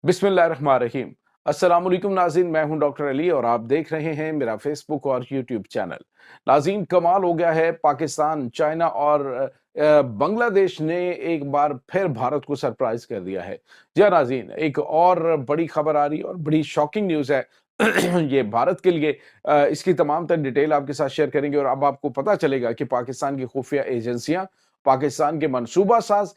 बिस्मिल्लाहिर्रहमानिर्रहीम। अस्सलाम वालेकुम नाज़रीन, मैं हूं डॉक्टर अली और आप देख रहे हैं मेरा फेसबुक और यूट्यूब चैनल। नाज़रीन, कमाल हो गया है। पाकिस्तान, चाइना और बांग्लादेश ने एक बार फिर भारत को सरप्राइज कर दिया है। जी हाँ नाज़रीन, एक और बड़ी खबर आ रही है और बड़ी शॉकिंग न्यूज़ है ये भारत के लिए। इसकी तमाम तर डिटेल आपके साथ शेयर करेंगे और अब आपको पता चलेगा कि पाकिस्तान की खुफिया एजेंसियां, पाकिस्तान के मंसूबा साज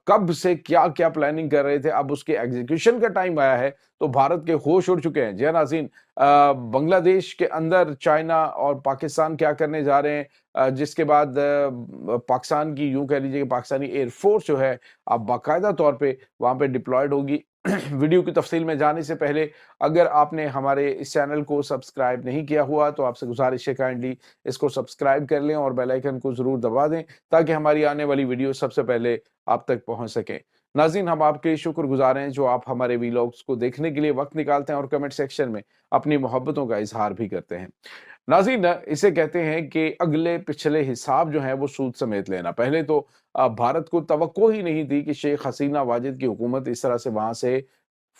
कब से क्या-क्या प्लानिंग कर रहे थे, अब उसके एग्जीक्यूशन का टाइम आया है, तो भारत के होश उड़ चुके हैं। जी हाँ नाज़रीन, बांग्लादेश के अंदर चाइना और पाकिस्तान क्या करने जा रहे हैं, जिसके बाद पाकिस्तान की, यूँ कह लीजिए कि पाकिस्तानी एयर फोर्स जो है, अब बाकायदा तौर पे वहाँ पे डिप्लॉयड होगी। वीडियो की तफसील में जाने से पहले, अगर आपने हमारे इस चैनल को सब्सक्राइब नहीं किया हुआ, तो आपसे गुज़ारिश है काइंडली इसको सब्सक्राइब कर लें और बेल आइकन को ज़रूर दबा दें, ताकि हमारी आने वाली वीडियो सबसे पहले आप तक पहुंच सकें। नाज़रीन, हम आपके शुक्रगुज़ार हैं जो आप हमारे वीलॉग्स को देखने के लिए वक़्त निकालते हैं और कमेंट सेक्शन में अपनी मोहब्बतों का इज़हार भी करते हैं। नाज़रीन, इसे कहते हैं कि अगले पिछले हिसाब जो हैं वो सूद समेत लेना। पहले तो भारत को तवक्को ही नहीं थी कि शेख हसीना वाजिद की हुकूमत इस तरह से वहाँ से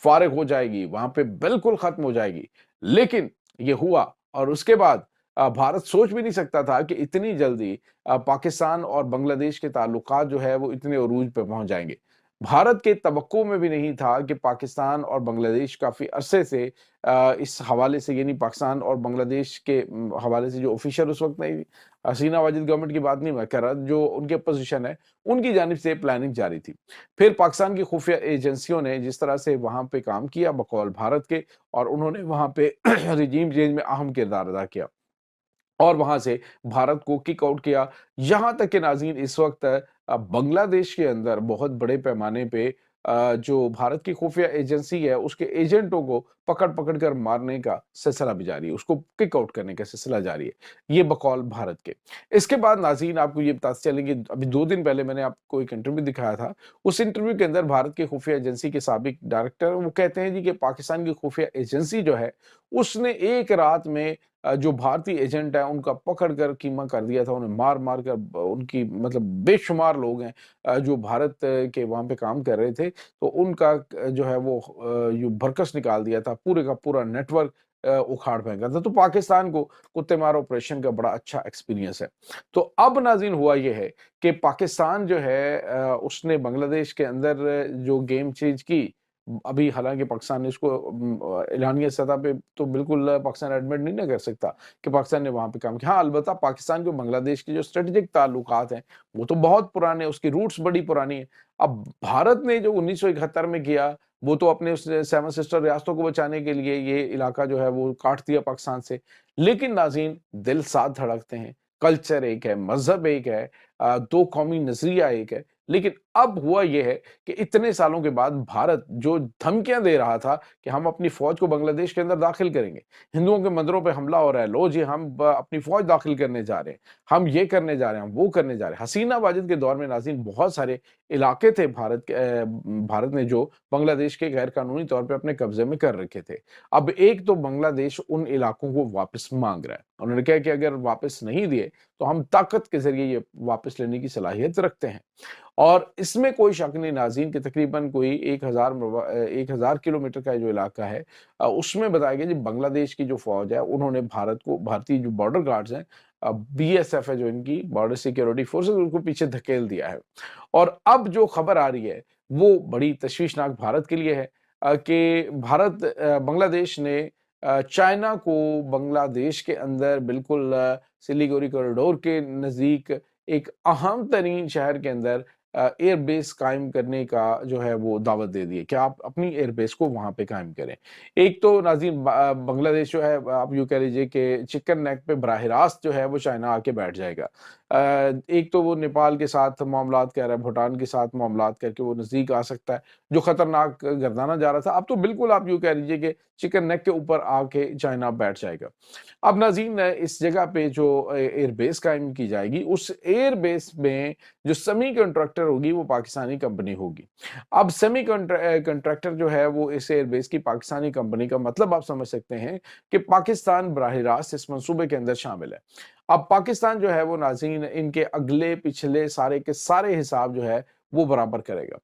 फ़ारिग हो जाएगी, वहाँ पे बिल्कुल ख़त्म हो जाएगी। लेकिन ये हुआ और उसके बाद भारत सोच भी नहीं सकता था कि इतनी जल्दी पाकिस्तान और बांग्लादेश के ताल्लुकात जो है वो इतने अरूज पे पहुँच जाएँगे। भारत के तवक्को में भी नहीं था कि पाकिस्तान और बांग्लादेश काफ़ी अरसे से इस हवाले से, यानी पाकिस्तान और बांग्लादेश के हवाले से जो ऑफिशियल उस वक़्त नहीं, हसीना वाजिद गवर्नमेंट की बात नहीं मैं कर रहा, जो उनकी अपोज़िशन है, उनकी जानिब से प्लानिंग जारी थी। फिर पाकिस्तान की खुफिया एजेंसियों ने जिस तरह से वहाँ पे काम किया बकौल भारत के, और उन्होंने वहाँ पे रिजीम चेंज में अहम किरदार अदा किया और वहाँ से भारत को किक आउट किया। यहाँ तक कि नाज़रीन, इस वक़्त बांग्लादेश के अंदर बहुत बड़े पैमाने पे जो भारत की खुफिया एजेंसी है, उसके एजेंटों को पकड़-पकड़ कर मारने का सिलसिला भी जारी है, उसको किक आउट करने का सिलसिला जारी है। ये बकौल भारत के। इसके बाद नाज़रीन, आपको ये बताते चलें कि अभी 2 दिन पहले मैंने आपको एक इंटरव्यू दिखाया था। उस इंटरव्यू के अंदर भारत की खुफिया एजेंसी के साबिक डायरेक्टर, वो कहते हैं जी कि पाकिस्तान की खुफिया एजेंसी जो है, उसने एक रात में जो भारतीय एजेंट हैं उनका पकड़ कर कीमा कर दिया था, उन्हें मार-मार कर उनकी मतलब बेशुमार लोग हैं जो भारत के वहाँ पे काम कर रहे थे, तो उनका जो है वो यूँ भरकस निकाल दिया था, पूरे का पूरा नेटवर्क उखाड़ फेंका था। तो पाकिस्तान को कुत्ते मार ऑपरेशन का बड़ा अच्छा एक्सपीरियंस है। तो अब नाज़रीन हुआ ये है कि पाकिस्तान जो है उसने बांग्लादेश के अंदर जो गेम चेंज की, अभी हालाँकि पाकिस्तान ने इसको एलानिया सतह पे तो बिल्कुल पाकिस्तान एडमिट नहीं ना कर सकता कि पाकिस्तान ने वहाँ पे काम किया। हाँ, अलबत्ता पाकिस्तान को बांग्लादेश के जो स्ट्रेटेजिक ताल्लुकात हैं, वो तो बहुत पुराने हैं, उसकी रूट्स बड़ी पुरानी हैं। अब भारत ने जो 1971 में किया, वो तो अपने उस सेवन सिस्टर रियासतों को बचाने के लिए ये इलाका जो है वो काट दिया पाकिस्तान से। लेकिन नाज़रीन, दिल साथ धड़कते हैं, कल्चर एक है, मज़हब एक है, 2 कौमी नज़रिया एक है। लेकिन अब हुआ ये है कि इतने सालों के बाद भारत जो धमकियाँ दे रहा था कि हम अपनी फ़ौज को बांग्लादेश के अंदर दाखिल करेंगे, हिंदुओं के मंदिरों पे हमला हो रहा है, लो जी हम अपनी फ़ौज दाखिल करने जा रहे हैं, हम ये करने जा रहे हैं, हम वो करने जा रहे हैं। हसीना वाजिद के दौर में नाज़रीन बहुत सारे इलाके थे भारत ने जो बांग्लादेश के गैर कानूनी तौर पे अपने कब्ज़े में कर रखे थे। अब एक तो बांग्लादेश उन इलाकों को वापस माँग रहा है। उन्होंने कहा कि अगर वापस नहीं दिए, तो हम ताकत के ज़रिए ये वापस लेने की सलाहियत रखते हैं। और इसमें कोई शक नहीं नाज़रीन कि तकरीबन कोई 1000 किलोमीटर का जो इलाका है, उसमें बताया गया जी बांग्लादेश की जो फ़ौज है उन्होंने भारतीय जो बॉर्डर गार्ड्स हैं, बीएसएफ है जो इनकी बॉर्डर सिक्योरिटी फोर्सेस, उनको पीछे धकेल दिया है। और अब जो खबर आ रही है वो बड़ी तशवीशनाक भारत के लिए है कि बांग्लादेश ने चाइना को बांग्लादेश के अंदर बिल्कुल सिलीगुड़ी कॉरिडोर के नज़दीक एक अहम तरीन शहर के अंदर एयर बेस कायम करने का जो है वो दावत दे दी है कि आप अपनी एयर बेस को वहाँ पे कायम करें। एक तो नाज़रीन बांग्लादेश जो है, आप यूँ कह लीजिए कि चिकन नेक पे बराह रास्त जो है वो चाइना आके बैठ जाएगा। एक तो वो नेपाल के साथ मामलात कर रहा है, भूटान के साथ मामलात करके वो नज़दीक आ सकता है, जो खतरनाक गर्दाना जा रहा था, अब तो बिल्कुल आप यूँ कह लीजिए कि चिकन नेक के ऊपर आके चाइना बैठ जाएगा। अब नाज़रीन, इस जगह पे जो एयर बेस कायम की जाएगी, उस एयर बेस में जो सेमी कंट्रैक्टर होगी वो पाकिस्तानी कंपनी होगी। अब कंट्रैक्टर जो है वो इस एयर बेस की पाकिस्तानी कंपनी का मतलब आप समझ सकते हैं कि पाकिस्तान बराह रास्त इस मंसूबे के अंदर शामिल है। अब पाकिस्तान जो है वो नाज़रीन इनके अगले पिछले सारे के सारे हिसाब जो है वो बराबर करेगा।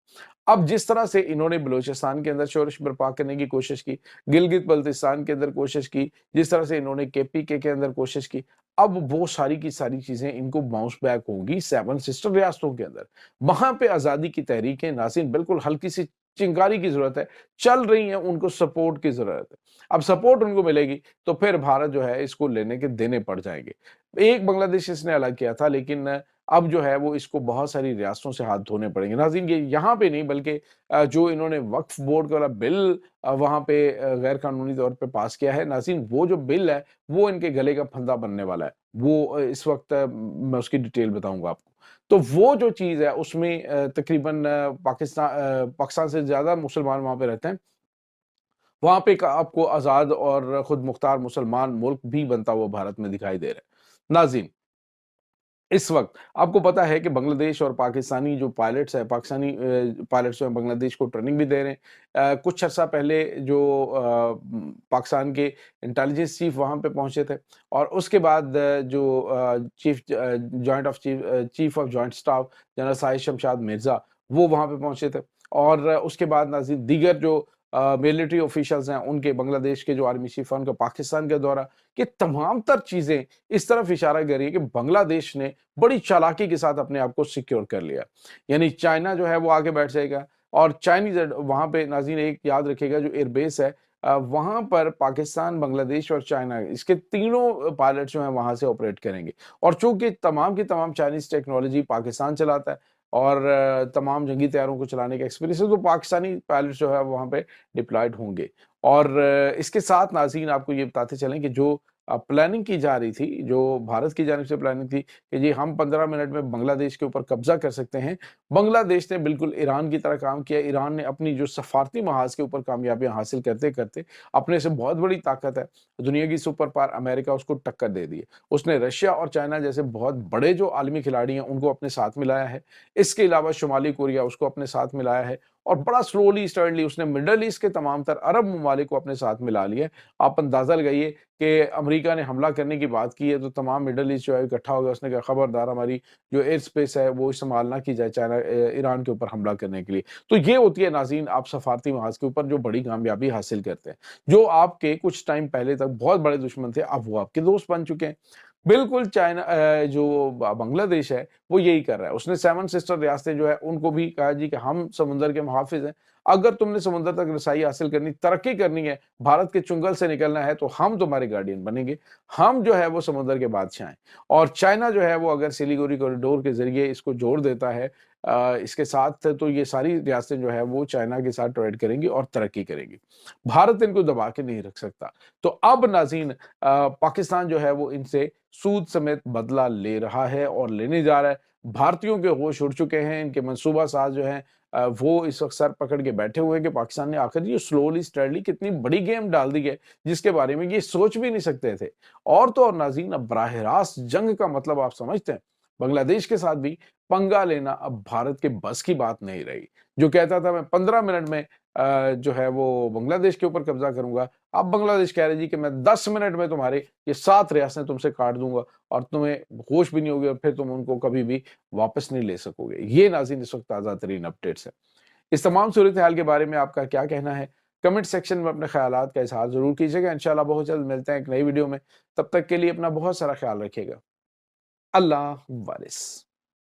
अब जिस तरह से इन्होंने बलूचिस्तान के अंदर शोरश बर्पा करने की कोशिश की, गिलगित बल्तिस्तान के अंदर कोशिश की, जिस तरह से इन्होंने केपीके के अंदर कोशिश की, अब वो सारी की सारी चीज़ें इनको बाउंस बैक होंगी 7 सिस्टर रियासतों के अंदर। वहाँ पे आज़ादी की तहरीकें नाज़रीन बिल्कुल हल्की-सी चिंगारी की ज़रूरत है, चल रही हैं, उनको सपोर्ट की ज़रूरत है। अब सपोर्ट उनको मिलेगी, तो फिर भारत जो है इसको लेने के देने पड़ जाएँगे। एक बांग्लादेश इसने अलग किया था, लेकिन अब जो है वो इसको बहुत सारी रियासतों से हाथ धोने पड़ेंगे। नाज़रीन ये यहाँ पे नहीं, बल्कि जो इन्होंने वक्फ बोर्ड वाला बिल वहाँ पे गैर कानूनी तौर पे पास किया है, नाज़रीन वो जो बिल है, वो इनके गले का फंदा बनने वाला है। वो इस वक़्त मैं उसकी डिटेल बताऊँगा आपको। तो वो जो चीज़ है उसमें तकरीबन पाकिस्तान से ज़्यादा मुसलमान वहाँ पे रहते हैं। वहाँ पे एक आपको आज़ाद और खुद मुख्तार मुसलमान मुल्क भी बनता हुआ भारत में दिखाई दे रहा है। नाज़रीन, इस वक़्त आपको पता है कि बांग्लादेश और पाकिस्तानी जो पायलट्स हैं, पाकिस्तानी पायलट्स जो हैं बांग्लादेश को ट्रेनिंग भी दे रहे हैं। कुछ अर्सा पहले जो पाकिस्तान के इंटेलिजेंस चीफ वहाँ पे पहुँचे थे और उसके बाद जो chief of joint staff general Sahir Shamshad Mirza वो वहाँ पे पहुँचे थे और उसके बाद नाज़रीन दीगर जो मिलिट्री ऑफिशियल्स हैं उनके बांग्लादेश के जो आर्मी चीफ हैं उनका पाकिस्तान का दौरा, ये तमाम तर चीज़ें इस तरफ इशारा कर रही है कि बांग्लादेश ने बड़ी चालाकी के साथ अपने आप को सिक्योर कर लिया। यानी चाइना जो है वो आके बैठ जाएगा और चाइनीज़ वहाँ पे नाज़रीन एक याद रखिएगा जो एयरबेस है वहाँ पर पाकिस्तान, बांग्लादेश और चाइना इसके तीनों पायलट जो हैं वहाँ से ऑपरेट करेंगे और चूँकि तमाम की तमाम चाइनीज़ टेक्नोलॉजी पाकिस्तान चलाता है और तमाम जंगी तैयारों को चलाने का एक्सपीरियंस है, तो पाकिस्तानी पायलट जो है वहाँ पे डिप्लॉयड होंगे। और इसके साथ नाज़रीन आपको ये बताते चलें कि जो प्लानिंग की जा रही थी, जो भारत की जानिब से प्लानिंग थी कि जी हम 15 मिनट में बांग्लादेश के ऊपर कब्ज़ा कर सकते हैं। बांग्लादेश ने बिल्कुल ईरान की तरह काम किया। ईरान ने अपनी जो सफ़ारती महाज़ के ऊपर कामयाबियाँ हासिल करते-करते अपने से बहुत बड़ी ताकत है, दुनिया की सुपर पावर अमेरिका उसको टक्कर दे दी है। उसने रशिया और चाइना जैसे बहुत बड़े जो आलमी खिलाड़ी हैं, उनको अपने साथ मिलाया है। इसके अलावा शुमाली कोरिया उसको अपने साथ मिलाया है और बड़ा स्लोली स्टर्डली उसने मिडल ईस्ट के तमाम तर अरब ममालिक को अपने साथ मिला लिया है। आप अंदाज़ा लगाइए कि अमेरिका ने हमला करने की बात की है तो तमाम मिडल ईस्ट जो है इकट्ठा हो गया। उसने कहा खबरदार हमारी जो एयर स्पेस है वो इस्तेमाल ना की जाए ईरान के ऊपर हमला करने के लिए। तो ये होती है नाज़रीन आप सफ़ारती महाज़ के ऊपर जो बड़ी कामयाबी हासिल करते हैं। जो आपके कुछ टाइम पहले तक बहुत बड़े दुश्मन थे, अब वो आपके दोस्त बन चुके हैं। बिल्कुल जो बांग्लादेश है वो यही कर रहा है। उसने 7 सिस्टर रियासतें जो है उनको भी कहा जी कि हम समुंदर के मुहाफ़िज़ हैं। अगर तुमने समुंदर तक रसाई हासिल करनी, तरक्की करनी है, भारत के चुंगल से निकलना है तो हम तुम्हारे गार्डियन बनेंगे। हम जो है वो समुंदर के बादशाह हैं। और चाइना जो है वो अगर सिलीगुड़ी कॉरिडोर के ज़रिए इसको जोड़ देता है इसके साथ तो ये सारी रियासतें जो है वो चाइना के साथ ट्रेड करेंगी और तरक्की करेंगी। भारत इनको दबा के नहीं रख सकता। तो अब नाज़रीन पाकिस्तान जो है वो इनसे सूद समेत बदला ले रहा है और लेने जा रहा है। भारतीयों के होश उड़ चुके हैं, इनके मंसूबा साज़ जो हैं वो इस वक़्त सर पकड़ के बैठे हुए हैं कि पाकिस्तान ने आखिर ये स्लोली स्टेडली कितनी बड़ी गेम डाल दी है, जिसके बारे में ये सोच भी नहीं सकते थे। और तो और नाज़रीन अब बराह रास्त जंग का मतलब आप समझते हैं? बांग्लादेश के साथ भी पंगा लेना अब भारत के बस की बात नहीं रही। जो कहता था मैं 15 मिनट में जो है वो बांग्लादेश के ऊपर कब्ज़ा करूँगा, अब बांग्लादेश कह रही जी कि मैं 10 मिनट में तुम्हारे ये 7 रियासतें तुमसे काट दूँगा और तुम्हें होश भी नहीं होगी और फिर तुम उनको कभी भी वापस नहीं ले सकोगे। ये नाज़रीन इस वक़्त ताज़ा तरीन अपडेट्स हैं। इस तमाम सूरत-ए-हाल के बारे में आपका क्या कहना है? कमेंट सेक्शन में अपने ख़यालात का इज़हार ज़रूर कीजिएगा। इंशाअल्लाह बहुत जल्द मिलते हैं एक नई वीडियो में। तब तक के लिए अपना बहुत सारा ख़्याल रखिएगा। अल्लाह वारिस।